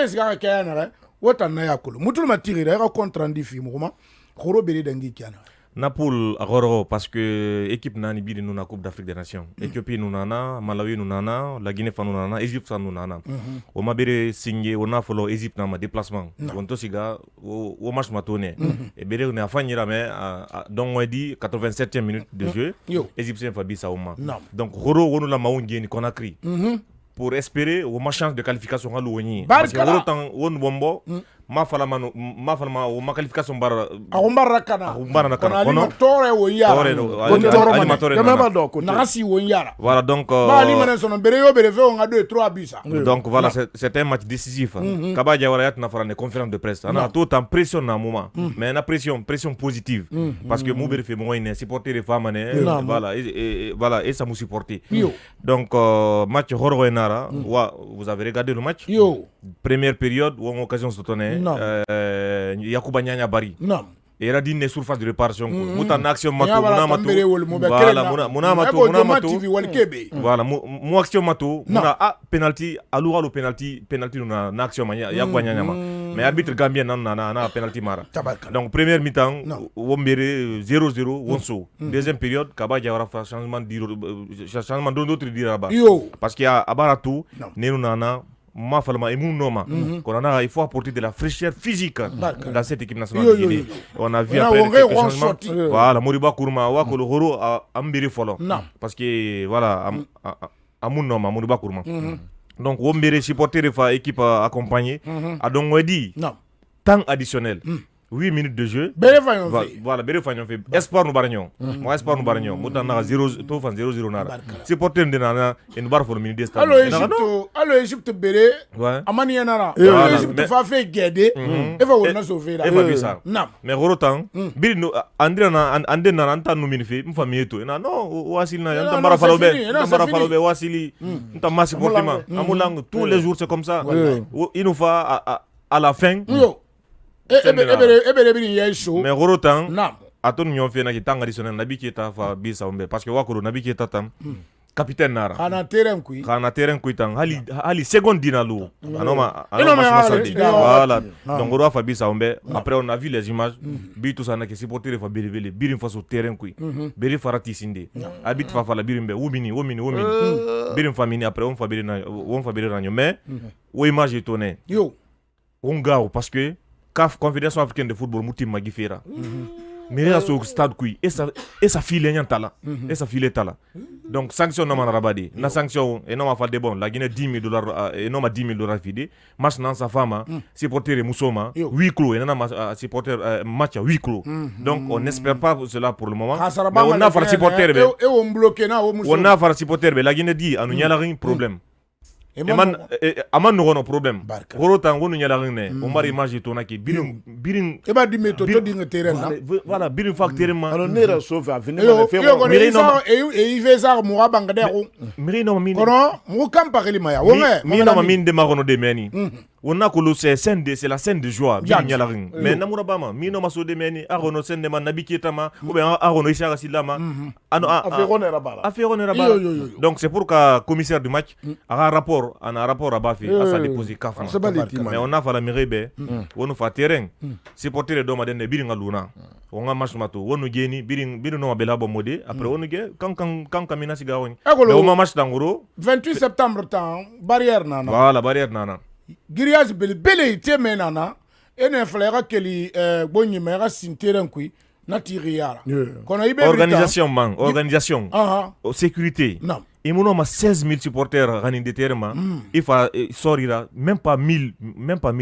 est ce qu'il y a wota na yakulu mutul ma tirira ka contre ndi fi mo ma khoro bele dangi kiana Naples agoro parce que équipe nani bidi nous na Coupe d'Afrique des Nations. Éthiopie nous nana, Malawi nous nana, la Guinée fa nous nana, Égypte fa nous nana. O ma bere signé on a follow Égypte na ma déplacement. On to siga o match matone. Et bere on a fanyira mais donc on dit 87e minute de jeu. Égyptien fa bisa o ma. Donc horo wono la maungi ni Conakry. Pour espérer au ma chance de qualification à l'ONU. Parce que autant on bombo ma falama o ma qualification bar agumbara kana ono tore wo yara animateur na si wo yara voilà donc ba li menen sono bere yo bere fe on a 2-3 bisa donc voilà c'est un match décisif kaba jawara yat na farane conférence de presse ana tout en pression na moment mais na pression positive parce que mo bere fe mo ine supporter les femmes voilà et ça me supporter donc match horo enara vous avez regardé le match première période où on occasion se tourner Yakuba Nyanya Bari. Non. Et il a dit une surface de réparation. Mouta action matou, muna matou. Voilà, muna matou. Voilà, mu action matou. Muna penalty, alura le penalty na action mania Yakuba Nyanya ma. Mais arbitre gambien na penalty mara. Donc première mi-temps, wombere 0-0 wonso. Deuxième période, Kaba Jawara fa changement d'autre dire là-bas. Parce qu'il y a Abaratou, Nenu nana ma falma et noma il faut apporter de la fraîcheur physique dans cette équipe nationale de Guinée. On a vu après quelques changements. Voilà, Moriba Kourma wa ko le horo ambiri folo parce que voilà amun noma Moriba Kourma. Donc wombere supporter fa équipe accompagnée a donc on dit temps additionnel 8 minutes de jeu. Voilà, Bere Fagnon fait. Espoir nous baragnon. Moi, espoir nous baragnon. Moutan na 0-0 nara. Supporter de nana et nous bar pour le minute de stade. Alors Égypte Bere. Amani nara. Égypte fa fait guider. Et va on a sauvé là. Et va ça. Mais Rorotan, Biri no André na anta nous minifé, m'fa mieto. Non, Wasili na anta bara falobe Wasili. Anta ma supportement. Amulang tous les jours c'est comme ça. Il nous faut à la fin. Mais Rorotan, aton nyon fait na ki tanga additionnel nabi ki ta fa bisa ombe parce que wakoro nabi ki ta tam capitaine nara kana terrain kui tang hali seconde dinalu anoma voilà donc on fa bisa ombe après on a vu les images bi tout ça na ki supporter fa belevele birim fa so terrain kui beri farati sinde habite fa fa la birimbe wumini birim fa mini après on fa beri na mais o image étonné on gao parce que CAF Confédération africaine de football mutim magifera mais là sur stade kui et ça file nyantala et ça file tala donc sanction na manarabadi na sanction et non ma fa de bon la Guinée $10,000 et non ma $10,000 fide match nan sa fama supporter musoma 8 clos et na supporter match à 8 clos donc on n'espère pas cela pour le moment mais on a fait supporter et on bloqué na on a fait supporter mais la Guinée dit anu nyala ring problème aman no problème Rorotan wonu nyala ring on mari image tona ki birin e ba di meto to di terrain na voilà birin facteur ma alors nera sauve à venir et il fait ça mo abangade ko mirino min kono mo kampakeli maya wo me min de marono de meni on a que c'est la scène de joie nyala ring mais namura bama mino maso de meni arono scène de man nabiki tama ou bien arono ishara silama ano affaire rabala donc c'est pour que commissaire du match a un rapport à Bafi à sa déposer CAF mais on a fait la mairie on nous fait terrain supporter les doma de biringa luna on a match mato on nous geni birin no bela bo modé après on nous ge quand kamina sigaoni mais on match d'angoro 28 septembre temps barrière nana voilà barrière nana Girias bele teme nana ene flera keli bonyi mera sinterem kui na tiriara kono ibe organisation sécurité et mon a 16 000 supporters running de terrain il faut sortir même pas 1000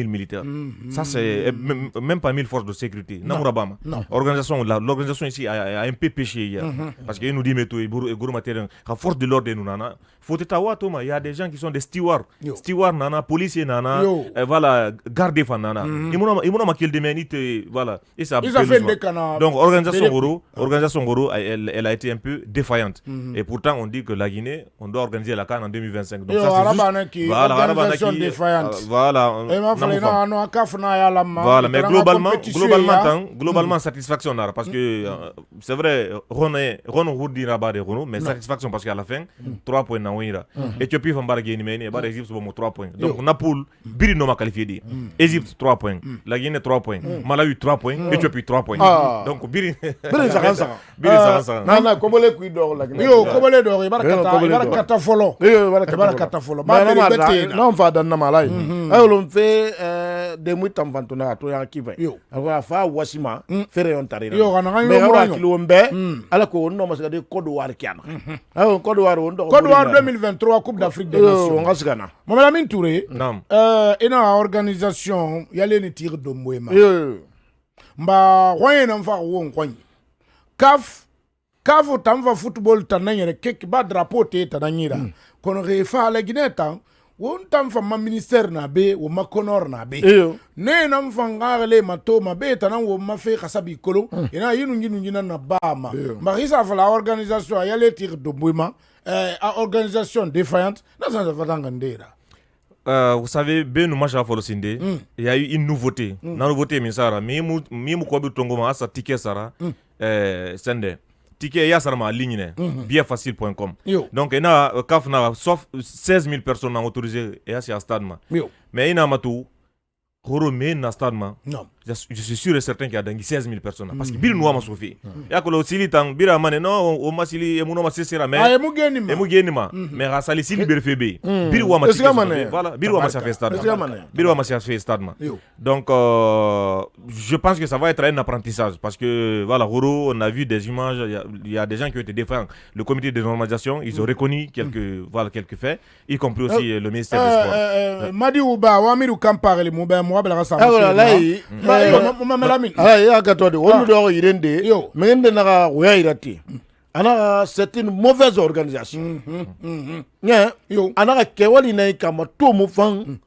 militaires ça c'est même pas 1000 forces de sécurité namurabama l'organisation ici a un peu péché hier parce que nous dit meto et gourma terrain à force de l'ordre nous nana faut tawa toma il y a des gens qui sont des stewards nana policiers nana voilà garder fan nana il mon a kill de menite voilà et ça donc organisation goro elle a été un peu défaillante et pourtant on dit que la Guinée terminé, on doit organiser la CAN en 2025. Donc ça c'est juste organisation défaillante. Voilà. Voilà, mais globalement satisfaction parce que c'est vrai Ron Houdi Rabat de Renault, mais satisfaction parce qu'à la fin 3 points na wira. Éthiopie va marquer ni mais ba Égypte bon 3 points. Donc on a poule biri no ma qualifié dit. Égypte 3 points, la Guinée 3 points, Malawi 3 points, Éthiopie 3 points. Donc biri ça. Non Kobole ku d'or la Guinée. Yo Kobole d'or ibarakata folo. Ibarakata folo. Non va dans na malai. On fait des muits en vantona to ya kiva. Ava fa wasima fere on tarira. Yo kana mais ora kilo mbe ala ko no ma de Côte d'Ivoire kiana. Côte d'Ivoire on do. Côte d'Ivoire 2023 Coupe d'Afrique des Nations. On gasigana. Mohamed Lamine Touré. Naam. Ina organisation yale ni tir do mwema. Mba roye na mfa wo nkwanyi. CAF tamva football tananyere kek ba drapeau te tananyira. Kono refa la Guinée tan won tamfa ma ministère na be wo ma konor na be. Ne na mfa ngale mato ma be tanan wo ma fe kasabi kolo. Ina yinu na bama. Mba risa fa la organisation yale tir do mwema. Organisation défaillante, vous savez, ben nous marche à Folosinde, il y a eu une nouveauté. La nouveauté, Minsara, Mimou Kobi Tongoma, à sa ticket Sara, Sende. Ticket Yassarma en ligne, bienfacile.com. Donc, il y a sauf 16 000 personnes autorisées et à ce stade. Mais il y a Matou, Horomé na stade. Je suis sûr et certain qu'il y a 16 000 personnes. Parce que Bill Noua m'a sauvé. Il y a que le Sili Tang, Bira Mane, non, au Masili, et Mouno Massera, mais. Mais Rassali Sili Berfebe. Bill Noua m'a sauvé. Voilà, Bill Noua m'a fait stade. Bill Noua m'a fait stade. Donc, je pense que ça va être un apprentissage. Parce que, voilà, Horo, on a vu des images, il y a des gens qui ont été défendus. Le comité de normalisation, ils ont reconnu quelques faits, y compris aussi le ministère des Sports. Madi Ouba, Wamiru Kampare, le Mouba, Mouba, la Rassa. on doit irende mais na oya irati ana c'est une mauvaise organisation ana kewali na kama to mu fan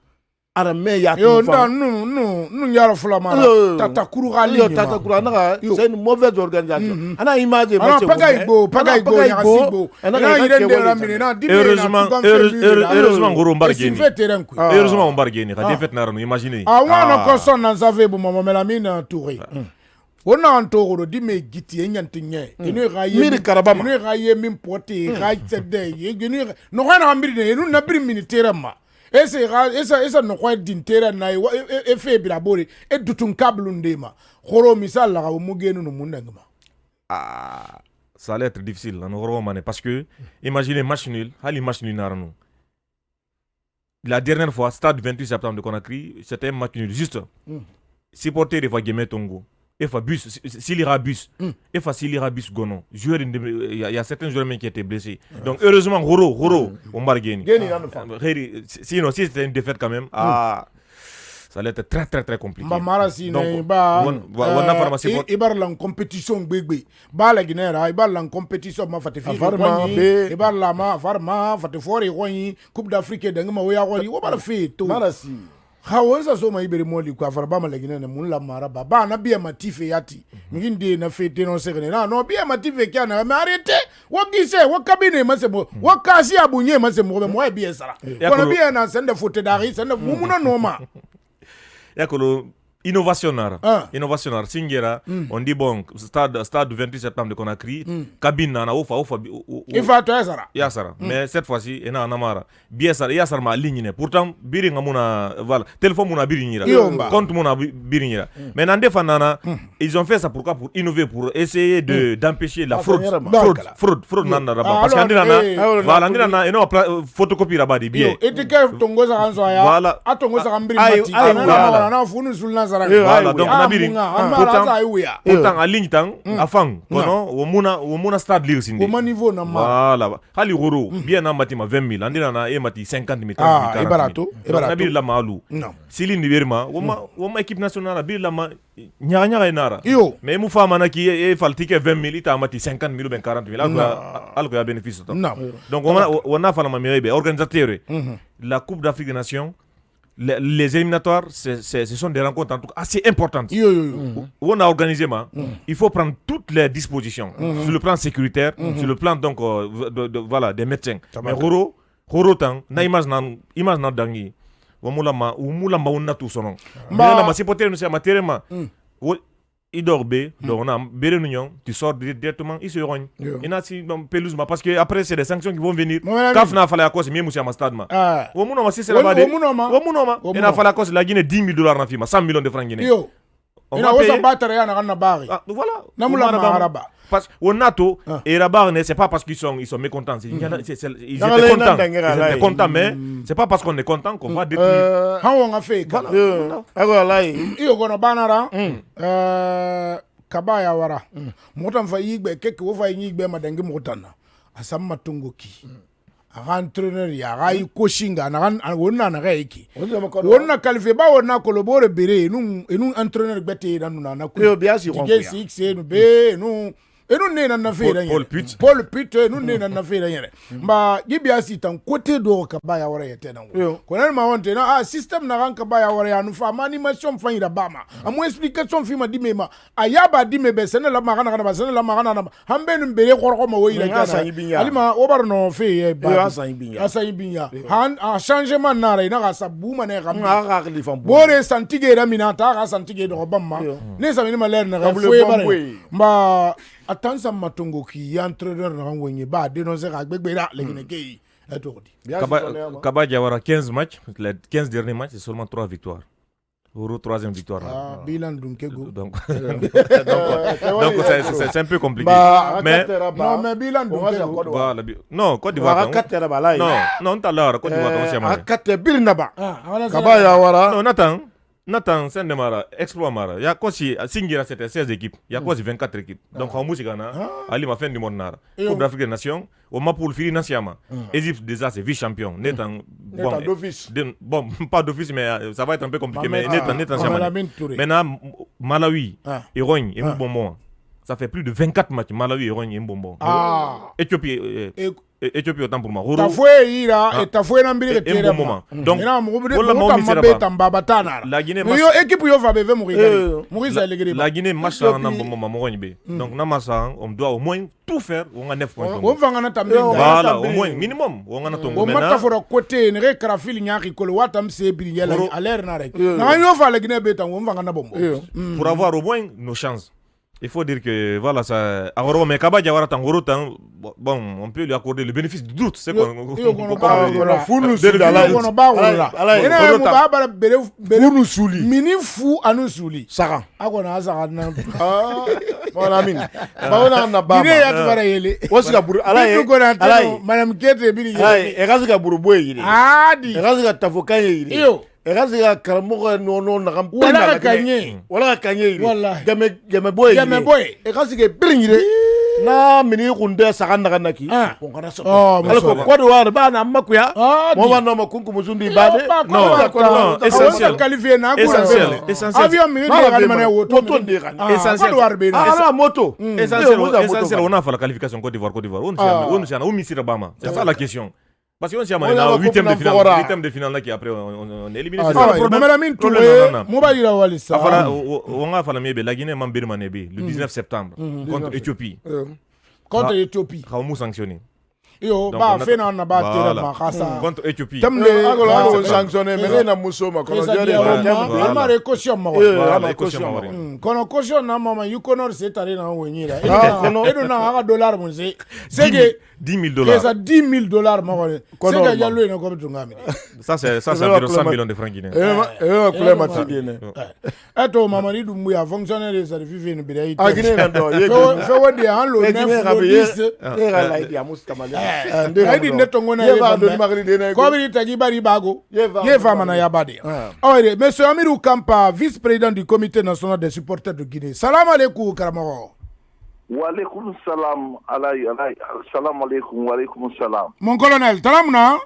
ara me ya yo non yara fulama tata kuru gali tata kuru ana c'est une mauvaise organisation ana image match pagaibo ya sibo ana irende ramine na heureusement Goro Mbargeni heureusement Mbargeni ka défaite na rano imaginez wana konson na zave bu Mohamed Lamine Touré on a entoro di me giti enyantinye inu raye min poti raye tede inu no kana ambiri ne na biri militaire ma esa no kwa dintere na e fe bilabori e dutun kablu ndema khoro misal la mu genu no mundangma ça allait être difficile là no mané parce que imaginez match nul narano la dernière fois stade 28 septembre de Conakry c'était un match nul juste supporter de Fageme Tongo et fa bus Silira bus et fa Silira bus gono joueur il y a certains joueurs qui étaient blessés donc heureusement Horo Omar Geni sinon si c'était une défaite quand même ça allait être très très très compliqué donc wana pharmacie ibar la compétition gbegbe ba la Guinée ibar la compétition ma fate fi ibar la ma farma fate fori royi coupe d'Afrique de ngama woya royi wo bala fi to Hawanza so maibere moli kwa farabama legine ne munla maraba ba na biya matife yati nginde na fete no sekene no biya matife kana me arrêté wogise wakabine masemo wakasi abunye masemo be mo biya sara kono biya na sende fote dari sende mumuna noma yakolo innovation singera on dit bon stade 28 septembre de Conakry cabine na ofa il va to yasara mais cette fois-ci ena anamara biesara yasara ma ligne pourtant biri ngamuna voilà téléphone muna biri nyira compte muna biri nyira mais nande fanana ils ont fait ça pourquoi pour innover pour essayer d'empêcher la fraude nanda raba parce que voilà ndina eno photocopie raba di bien et que tongoza kanzo ya voilà atongoza kambiri mati na funu sulna voilà donc on a biri pourtant en ligne tang afang kono wo muna stade lire sindi au niveau na voilà hali goro bien na mati ma 20 000 andina na e mati 50 000 40 000 na biri la malu sili ni berma wo ma équipe nationale biri la ma nya nara mais mu fama na ki e faltike 20 000 ita mati 50 000 ou ben 40 000 algo ya bénéfice donc on a fait la organisateur la Coupe d'Afrique des Nations les éliminatoires, ce sont des rencontres en tout cas assez importantes. On a organisé, il faut prendre toutes les dispositions sur le plan sécuritaire, sur le plan donc voilà des médecins. Mais Horo tang na image na dangi. Wamula mauna tu sonon. Mais la supporter nous c'est matériellement. Idorbe, tu sors directement, ils se rognent. Il y a si pelouse parce que après c'est des sanctions qui vont venir. Kafna fallait à cause mieux monsieur stade ma. Womunoma si c'est là-bas. Womunoma. Il a fallu à cause la Guinée $10,000 na FIMA, 100 millions de francs guinéens. On va payer. Voilà. Namula maraba. Parce qu'on NATO et Rabat, c'est pas parce qu'ils sont mécontents. Ils étaient contents, mais c'est pas parce qu'on est content qu'on va détruire. On a fait. Kabaya wara. Motan fa yigbe keke wo fa yigbe madangi motana. Asama tungoki. Entraîneur ya gai coaching na wonna na gaiki. Wonna qualifié ba wonna collaborer bere nous entraîneur bete na ku. Yo bien sûr. Nous ne na fera Paul Pitt nous ne na fera yere ba gibia si tan côté do ka ba ya wara yete nan ko nan ma wonte na système na ranka ba ya wara ya no fa animation fa ira ba ma amu explication fi ma dime ma ayaba dime be sene la ma kana ba sene la ma kana hambe nu bere korko ma wo ira kana alima obar no fe ba asan binya han changement na re na ka sabu ma ne kam bore santige ra minata ka santige do ba ma ne sa ni ma ler na ka fo bare ba Attention matongo qui entraîneur na ngwenye ba dénoncer ka gbegbera legine kei etodi Kaba Diawara 15 matchs, les 15 derniers matchs c'est seulement 3 victoires. Euro 3e victoire. Bilan Dunkego. Donc c'est un peu compliqué. Mais non mais bilan Dunkego. Voilà. Non, Côte d'Ivoire. Non, tout à l'heure Côte d'Ivoire on s'est marré. Akate Birnaba. Kaba Diawara. Non, Nathan, c'est un exploit mara. Il y a quoi si Singira c'était 16 équipes, il y a quoi si 24 équipes. Donc en musique Ali m'a fait du monde nara. Coupe d'Afrique des Nations, au Mapoul Fili Nasiama. Égypte déjà c'est vice-champion. Netan d'office. Bon, pas d'office mais ça va être un peu compliqué mais Netan Siama. Maintenant Malawi, Irogne et Mbombo. Ça fait plus de 24 matchs Malawi, Irogne et Mbombo. Éthiopie autant pour moi. Tafoué nambiri un moment. Donc, la Guinée la Guinée marche en un bon moment. Donc, on doit au moins tout faire. On a 9 points. Voilà, au moins, minimum. On a un tombeau. Pour avoir au moins nos chances. Il faut dire que voilà ça. Alors mais Kaba Diawara Tangoro bon on peut lui accorder le bénéfice du doute c'est quoi. Mini fou anu suli. Sara. Agona sara na. Mon ami. Baona na ba. Mine ya tubara yele. Osika buru alaye. Madame Kete biri. Alaye ekazika buru boye yele. Adi. Ekazika tafoka yele. Iyo. Ekazika karamogo no na kampenda. Wala kanye. Wala kanye. Game boy. Ekazika biringire. Na mini kunde sakanda kanaki. Ngana so. Alko kwado wa ba na makuya. Mo ba no makunku muzundi bade. Non, essentiel. Qualifié na essentiel. Avion mi ni mané woto ndeka. Essentiel. Moto. Essentiel on a fait la qualification Côte d'Ivoire. On nous a mis Bama. C'est ça la question. Parce qu'on s'est amené dans le 8e de finale là qui après on est éliminé. C'est ça le problème. On a fait la Guinée le 19 septembre contre Éthiopie. Contre Éthiopie. On a sanctionné. Yo ba fe na ba tere ma khasa contre Éthiopie. Tamle agolo sanctionné mais na musoma kono jere ma caution ma kono caution na mama you kono se tare na wonyira edo na aga dollar mun se sege $10,000. Ça $10,000 ma kono sege yalo na ko tungami ça c'est environ 100 millions de francs guinéens. Kule matidine eto mama ni dumbu ya fonctionnaire de service ni bidai agine na do fe wodi an lo 9 era la idea mustamali Aidi netongo na yeba ko biri tagi bari bago yeva mana yabade. Allez, monsieur Amirou Kampa, vice-président du comité national des supporters de Guinée. Salam alaikum Karamoro. Wa alaikum salam alay salam alaikum wa alaikum salam. Mon colonel, talamna?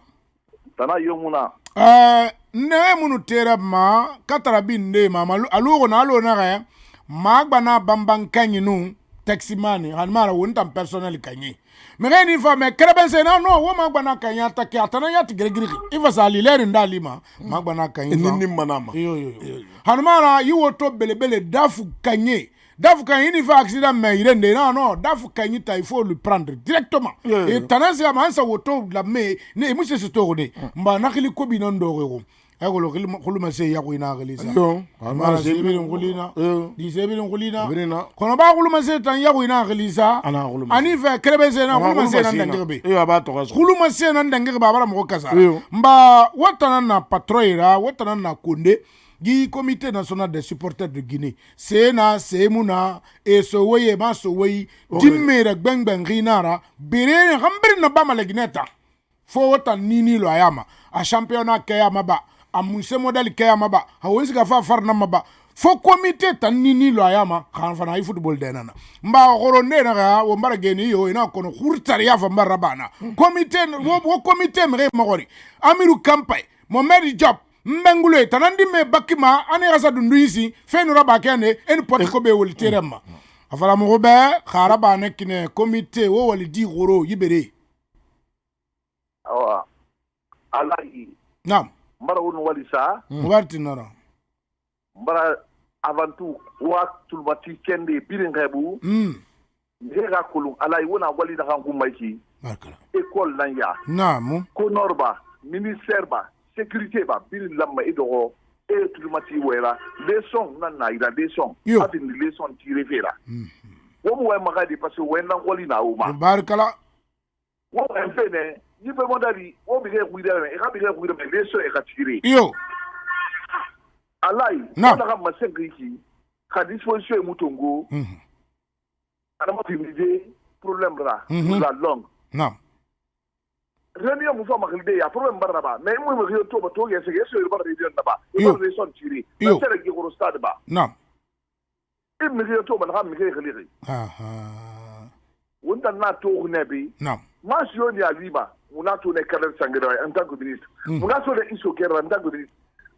Tana yomuna. Ne munu terabma katarabinde mama alugo na alo na ga magbana bambang kanyinu taximani hanmara wontam personnel kanyi megen ifa me kreben se no wo magbana kanya attaquer atana ya tigregri ifa sali leri ndalima magbana kanya nini manama yo hanmara yiwoto belebele dafu kanye ni fa accident mais irende non dafu kanyi ta il faut le prendre directement et tanasi ya mansa woto la me ne musse se torde mba nakili ko binon ndoro agolo khulu mase ya ko ina galisa yo amara sebirin khulina di sebirin khulina kono ba khulu mase tan ya ko ina galisa ani fa krebe se na khulu mase nan dangebe yo ba to gaso khulu mase nan dangebe ba bara mo kasa mba watana na patroira watana na konde gi comité national des supporters de Guinée sena semuna e sowoye ma sowoyi timmere gbengbeng rinara bere hambere na ba malegneta fo wata nini lo ayama a championnat kayama ba a muse model kayama ba a wonsi ka fa farna maba fo comité tan nini lo ayama kan fana ay football denana mba goro ne na wo mbara geni yo ina kono khurtar ya fa mbara bana comité wo comité mere magori amiru kampay Mohamed Diop mbengule tanandi me bakima ane rasa dundu isi fenura bakene en potiko be woli terema afala mo be kharaba nekine comité wo wali di goro yibere awa alai nam mbara won wali sa warti nara mbara avant tout waqtul bati kende birin rebu ndega kulun alai wona wali da kan kumaiki barkala école nanya nam ko norba ministère ba sécurité ba bil lamma idogo e tulmati wera leçon nan na ida leçon atin leçon tiré fera wo mo way magadi parce que wena ngoli na uma barkala wo en fene ni be modali wo bi ge guida e ga bi ge guida me leçon e ka tiré yo alai na ga masengi ki ka disposition mutongo ana mo timide problème la longue non réunion mu fa makhilde ya problème barra ba mais mu ma to ba to yese yo barra réunion na ba yo le son tiri na tere gi goro stade ba non mi to ba na mi ge khili wonda na to nebi non ma sio ni aliba muna to ne kalen sangira en tant que ministre muna so de iso kera en tant que ministre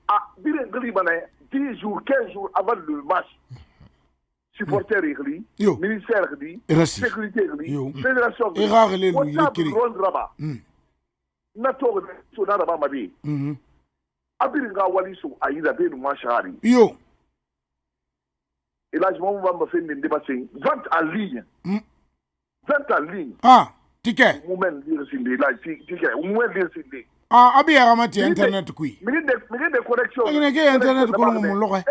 ah bire ngali bana 10 jours 15 jours avant le match supporter igli ministère igli sécurité igli fédération igli igli na to so na ba mabi abiri nga wali so ayida be no shari yo elage mo ba fe ndi bassin vente en ligne ticket moment dire sindi la ticket moment dire sindi abi ya ramati internet kui mi de connexion ngene ke internet ko mo lo e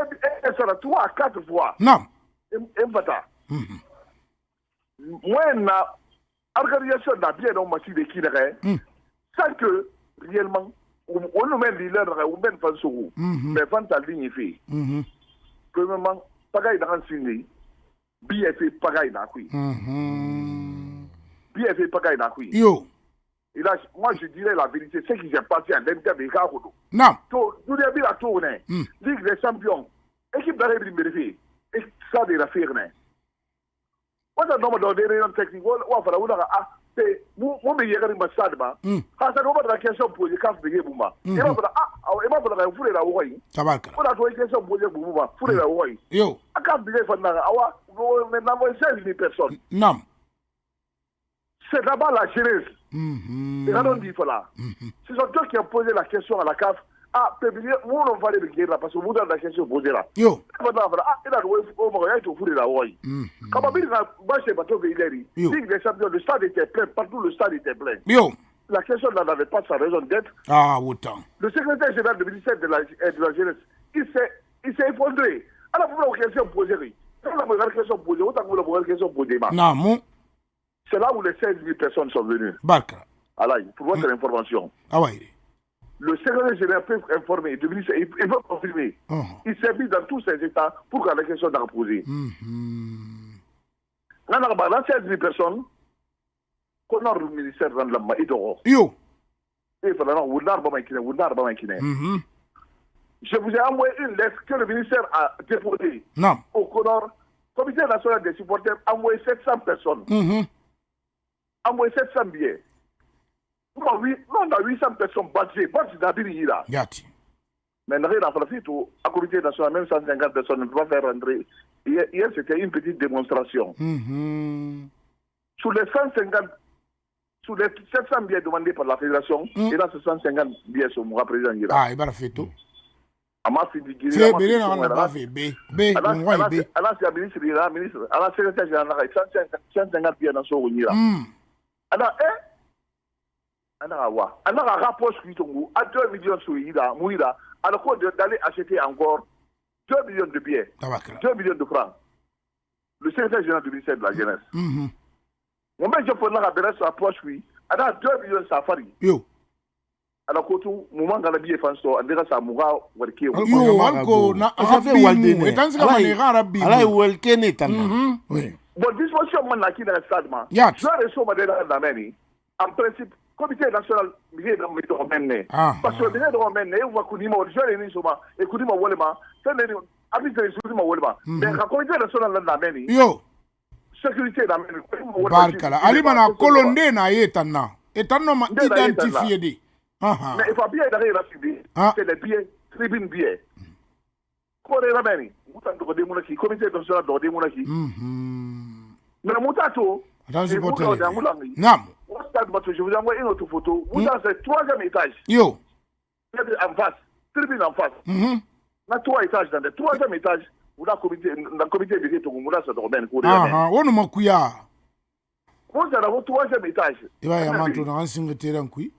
sera 3 à 4 fois non vata moi na organisation da bien on m'a dit de qui sans que réellement on nous met leader ou ben fansou mais vente en ligne fait premièrement pagaille dans signé BFA pagaille na kui BFA pagaille na kui yo et là moi je dirais la vérité c'est qui s'est passé en l'Inter de Kahodo non to nous début la tournée Ligue des champions équipe d'arrêt vérifier et ça de la faire né on a nombre de réunions techniques on va faire ah mo me yegari masad ba ha sa no ba question posée quand be buma e ba ba fure la woyi tabaraka on a to question posée buma fure la woyi yo aka be fa na awa mais na mo 16 personnes non c'est d'abord la jeunesse et là on dit voilà c'est eux qui ont posé la question à la CAF ah pebile mo no va le guerre parce que vous dans la question posée là yo il a wo mo ya to fure la woyi kama bi na ba se bateau be ileri Ligue des champions le stade était plein partout le stade était plein yo la question n'avait pas sa raison d'être autant le secrétaire général du ministère de la jeunesse il s'est effondré alors pour la question posée la question posée autant que la question posée non c'est là où les 16 000 personnes sont venues barka alors pour votre information le secrétaire général peut informer, le ministre, il peut confirmer. Il s'est mis dans tous ces états pour que la question soit posée. Dans 16 000 personnes, qu'on a le ministère dans la main, yo. Je vous ai envoyé une lettre que le ministère a déposée au Connor. Comité national des supporters a envoyé 700 personnes. Envoyé 700 billets. Non, on a 800 personnes bâties d'Abiri là. Yati. Mais on a fait tout, à comité national, même 150 personnes ne peuvent pas faire rentrer hier c'était une petite démonstration. Sur les 700 billets demandés par la fédération, et là, ce 150 billets sur mon président. Ah, il va faire tout. Ama Fidigi. C'est bien, on a pas fait B. Alors, c'est la ministre, à la secrétaire générale, 150 billets dans son unira. Alors, alors, un rapport sur Tongo, à 2 millions sur Mouira, alors qu'on d'aller acheter encore 2 millions de billets, 2 millions de francs. Le secrétaire général du ministère de la Jeunesse. Mon mec, je peux la sur la poche, oui. Alors, 2 millions de safari. Yo. Alors, quand tout moment dans la billet fanso, on dirait ça mourra ou le kiyo. Yo, alko na arabi mu. Et tant que ça n'est arabi. Ala welkene tan. Oui. Bon, disposition man la qui dans le stade man. Je reçois modèle la meni. En principe, comité national milieu dans le domaine. Parce que le milieu dans le domaine, on va kunima au jeu ni soma et kunima wolema. C'est le arbitre de kunima wolema. Mais le comité national dans la meni. Yo. Sécurité dans la meni. Barkala. Ali mana kolonde na yetanna. Etanno ma identifié de. Mais il faut bien d'arriver à subir. C'est les billets, tribune billets. Quoi est la meni? Moutan de Demounaki, comité national de Demounaki. Mais Moutato, dans ce côté. Non. Je vous envoie une autre photo. Moutan, c'est le 3e étage. Yo. En face, tribune en face. Dans 3 étages, dans le 3e étage, vous avez le comité de l'été, vous avez le domaine. On ne m'a couillard. Vous avez le 3e étage. Il va y avoir un single terrain qui.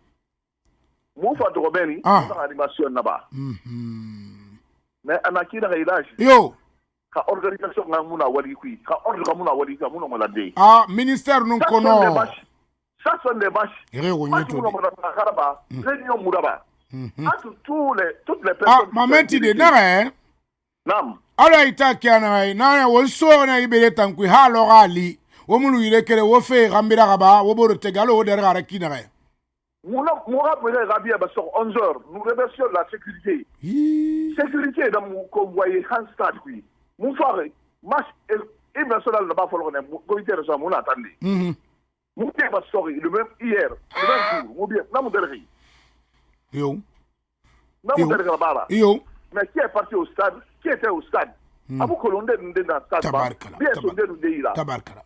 Mon frère de Robert, il a une animation là-bas. Mais on a qui dans l'âge? Yo! Ka organisation na muna wali kui, ka ordre muna wali ka muna malade. Ah, ministère nous connaît. Ça sont des vaches. Réunion Mouraba. Toutes les personnes. Ah, ma menti de nare. Nam. Alors ita kiana na wo so na ibere tankui ha lo gali. Wo mulu ire kere wo fe gambira gaba, wo boro tegalo wo derga ra kinare. Moura pourrait rabia sur 11h. Nous remercions la sécurité. Sécurité dans mon convoi Hanstad, oui. Mon frère, match et national n'a pas fallu qu'on ait comité de ça, mon attendez. Mon père va sortir le même hier, le même jour, mon bien, n'a mon derrière. Yo. N'a mon derrière là-bas. Yo. Mais qui est parti au stade, qui était au stade? Abou Colondé nous dans le stade. Tabarkala. Bien sondé nous dit là. Tabarkala.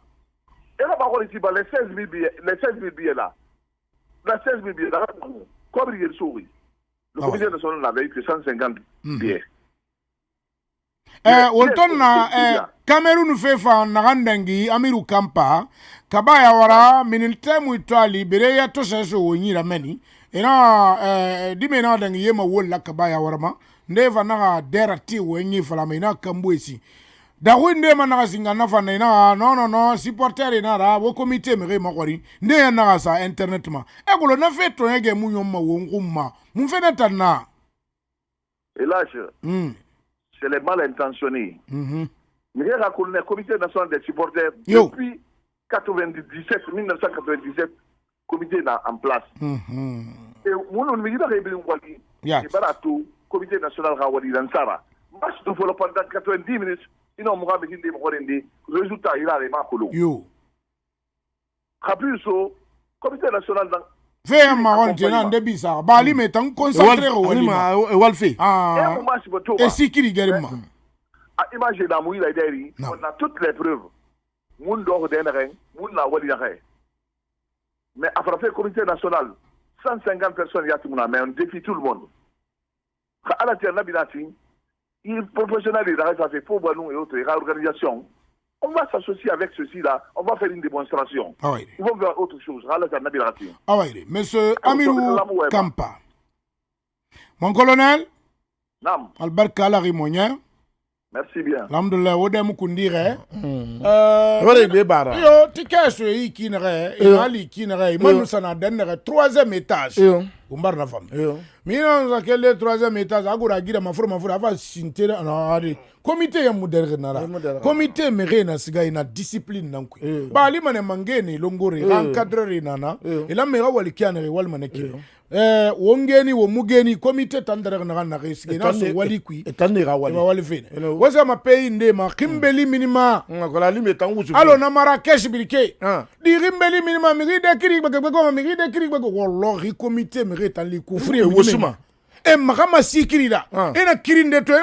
Et là, par contre, ici, les 16 000 billets là. La 16 000 billets, comme il est souris. Le comité national n'avait eu que 150 billets. Wolton na Cameroun fefa nagandangi Amiru Kampa kabaya wara minilite muitali bere ya toseso wonyira meni ena dimena dangi yema wolla kabaya warama ndeva naga derati wenyi fala mena kambwesi da winde managa singa nafa na no supporter ina ra wo comité mere makwari nde na sa internet ma egolo na feto yege munyoma wonguma mu feneta na Elage c'est les mal intentionnés. Mais il y a le comité national des supporters depuis 1997, comité en place. Et mon comité national dans Sara. Match de football pendant 90 minutes, ils ont des résultats, il a les marques. Rapuso, comité national dans Fais marron tenant de bizarre. Bali mettons concentré au Walfi. Ah, et si qui regarde imagine dans Mouila Deri, on a toutes les preuves. Moun dort d'un moun la wali d'arrêt. Mais à frapper le comité national, 150 personnes y a tout le monde, mais on défie tout le monde. À la terre, il professionnel, il arrête à faire pour nous et autres, l'organisation. On va s'associer avec ceci-là, on va faire une démonstration. Ah oui. Ils vont faire autre chose. Ah oui, monsieur Amirou Kampa. Mon colonel, Albert Kalari Monia. Merci bien. Alhamdulillah, wode mukundire. Wale bebara. Yo, tikeso yi kinere, ali kinere, manu sana denere 3e étage. Umbar na fam. Mina zakele 3e étage agura gira mafura ava sintera na ari. Comité ya muderre nara. Comité mere na siga ina discipline nanku. Ba ali mane mangeni longore encadrer nana. Ela mera wali kianere wal maneki. Wongeni wo mugeni comité tandere na resige na so wali kui. Etandera wali. Wali fene. Wasa ma pays ndema kimbeli minima. Ngola limi tanguzu. Alo na Marrakech bilike. Di rimbeli minima miri de kiri bagako miri de kiri bagako wallahi comité mere tan li kufri wosuma. e magama sikirida ina kirinde to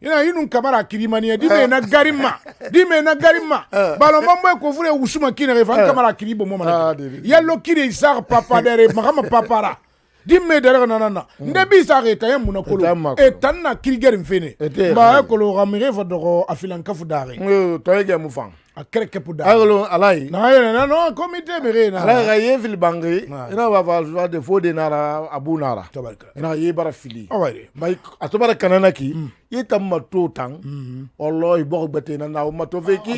ina yinun kamara kirimaniya dime na garima balo mambo ko fure usuma kina refan kamara kiribo mo mana yallo kire isar papa dere magama papara dimme dere nanana ndebi sare tayam muna kolo e tanna kirger mfene ba kolo gamire fo do afilan kafu dare to yege mu fan a kereke puda agolo alai na no comité mere na ala ga ye fil bangi ina ba va de fode nara abu nara tabaraka ina ye bara fili awari bay atobara kanana ki ye tamma to tang wallahi bo gbete na na ma to feki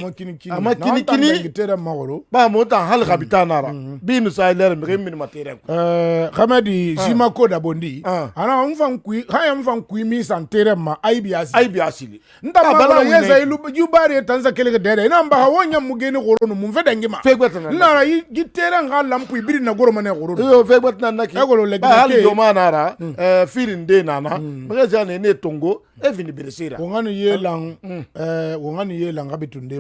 ama kini tera magoro ba mo tan hal habita nara bi nu sa ler mi min matere khamadi sima ko da bondi ana mfan kui haya mfan kui mi santere ma aibi asili nda bala yesa yubare tanza kele dere ina mba wonya mugeni gorono mu feda ngima fegbetana nara yitera nga lampu ibiri na goro mane gorono yo fegbetana naki egolo ba hal do manara firin de nana magaza ne tongo e vini beresira wongani yelang abitunde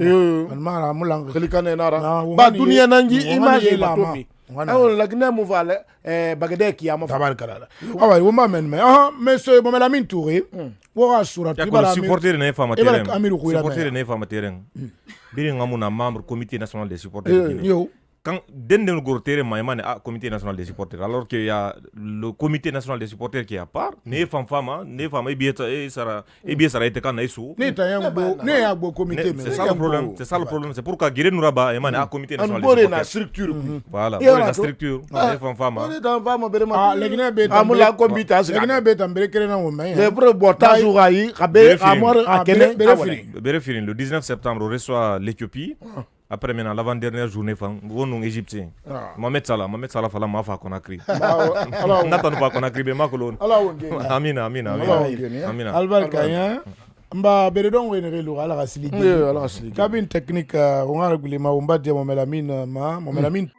mara mulang klikane nara ba dunia nangi image matofi awol lagna mu vale bagade kiyama tabarkala awa woma men me monsieur Momelamine Touré wora sura tibala supporter ne fama terrain supporter ne fama terrain biri ngamuna membre comité national des supporters quand dès le terrain maïmane comité national des supporters alors qu'il y a le comité national des supporters qui est à part ne fama et bien ça a été quand naïsou ne ya bo comité c'est ça le problème c'est pourquoi Guéré Nouraba et man comité national des supporters na structure voilà la structure ne fama legna be amula comité legna be tambere kere na wo men le pro bota jourayi kabe amor akene bere firin le 19 septembre on reçoit l'Éthiopie. Après maintenant l'avant-dernière journée on égyptien Mohamed Salah fala ma fa Conakry n'attend pas Conakry be makolo amina albarka ya mba bere don wene relo ala gasili kabin technique on a régulé ma umba de Momelamine